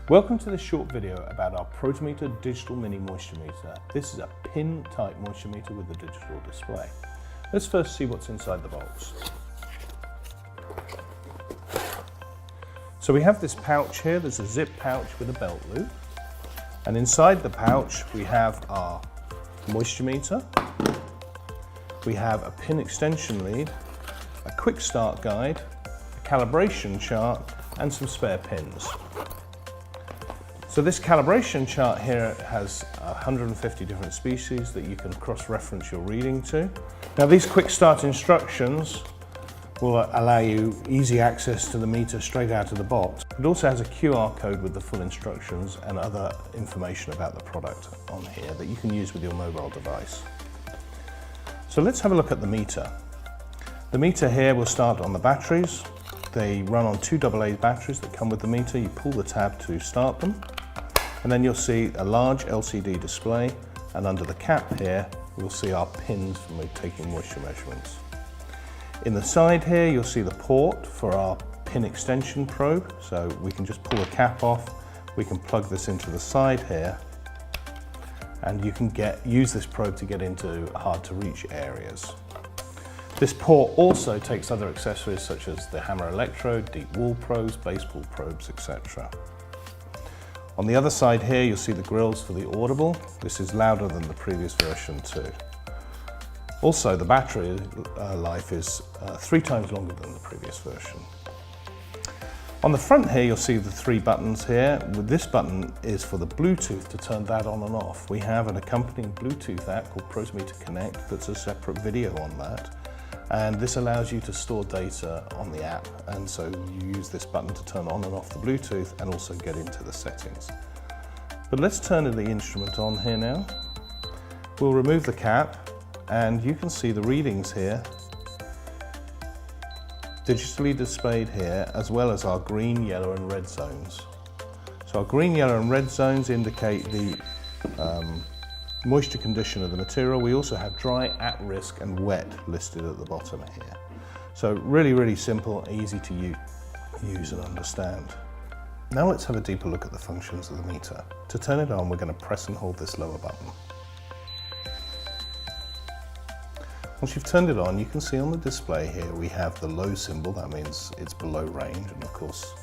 Welcome to this short video about our Protimeter Digital Mini Moisture Meter. This is a pin-type moisture meter with a digital display. Let's first see what's inside the box. So we have this pouch here. There's a zip pouch with a belt loop. And inside the pouch we have our moisture meter. We have a pin extension lead, a quick start guide, a calibration chart, and some spare pins. So this calibration chart here has 150 different species that you can cross-reference your reading to. Now these quick start instructions will allow you easy access to the meter straight out of the box. It also has a QR code with the full instructions and other information about the product on here that you can use with your mobile device. So let's have a look at the meter. The meter here will start on the batteries. They run on two AA batteries that come with the meter. You pull the tab to start them. And then you'll see a large LCD display, and under the cap here we'll see our pins for taking moisture measurements. In the side here you'll see the port for our pin extension probe, so we can just pull the cap off, we can plug this into the side here, and you can use this probe to get into hard to reach areas. This port also takes other accessories such as the hammer electrode, deep wall probes, base ball probes, etc. On the other side here you'll see the grills for the audible. This is louder than the previous version too. Also the battery life is 3 times longer than the previous version. On the front here you'll see the 3 buttons here. This button is for the Bluetooth to turn that on and off. We have an accompanying Bluetooth app called Protimeter Connect that's a separate video on that. And this allows you to store data on the app, and so you use this button to turn on and off the Bluetooth and also get into the settings. But let's turn the instrument on here now. We'll remove the cap and you can see the readings here, digitally displayed here, as well as our green, yellow and red zones. So our green, yellow and red zones indicate the moisture condition of the material. We also have dry, at risk and wet listed at the bottom here. So really simple, easy to use and understand. Now let's have a deeper look at the functions of the meter. To turn it on, we're going to press and hold this lower button. Once you've turned it on, you can see on the display here we have the low symbol. That means it's below range, and of course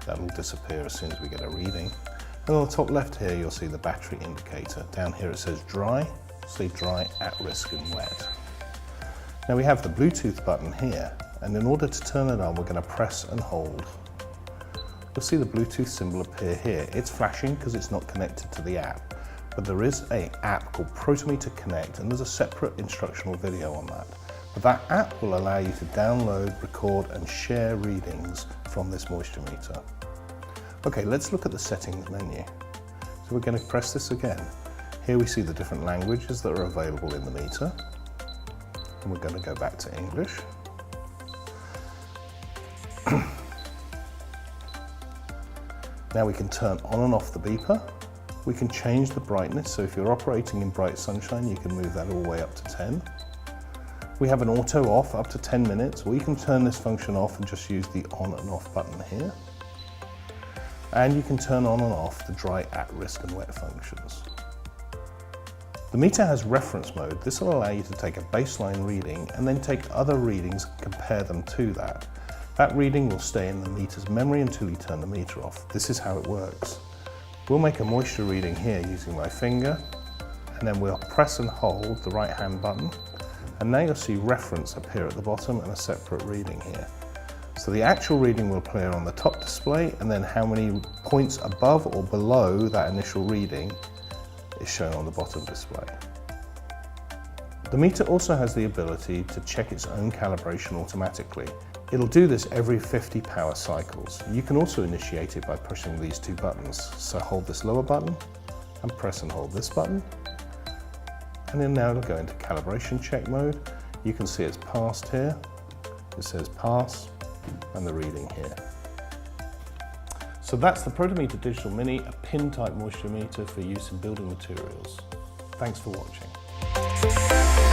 that will disappear as soon as we get a reading. And on the top left here you'll see the battery indicator. Down here it says dry, say dry, at risk and wet. Now we have the Bluetooth button here, and in order to turn it on we're going to press and hold. You'll see the Bluetooth symbol appear here. It's flashing because it's not connected to the app, but there is an app called Protimeter Connect, and there's a separate instructional video on that. But that app will allow you to download, record and share readings from this moisture meter. Okay, let's look at the settings menu. So we're going to press this again. Here we see the different languages that are available in the meter. And we're going to go back to English. Now we can turn on and off the beeper. We can change the brightness, so if you're operating in bright sunshine you can move that all the way up to 10. We have an auto off up to 10 minutes, or you can turn this function off and just use the on and off button here. And you can turn on and off the dry, at risk and wet functions. The meter has reference mode. This will allow you to take a baseline reading and then take other readings and compare them to that. That reading will stay in the meter's memory until you turn the meter off. This is how it works. We'll make a moisture reading here using my finger, and then we'll press and hold the right hand button, and now you'll see reference appear at the bottom and a separate reading here. So the actual reading will appear on the top display, and then how many points above or below that initial reading is shown on the bottom display. The meter also has the ability to check its own calibration automatically. It'll do this every 50 power cycles. You can also initiate it by pushing these 2 buttons. So hold this lower button and press and hold this button. And then now it'll go into calibration check mode. You can see it's passed here. It says pass, and the reading here. So that's the Protimeter Digital Mini, a pin-type moisture meter for use in building materials. Thanks for watching.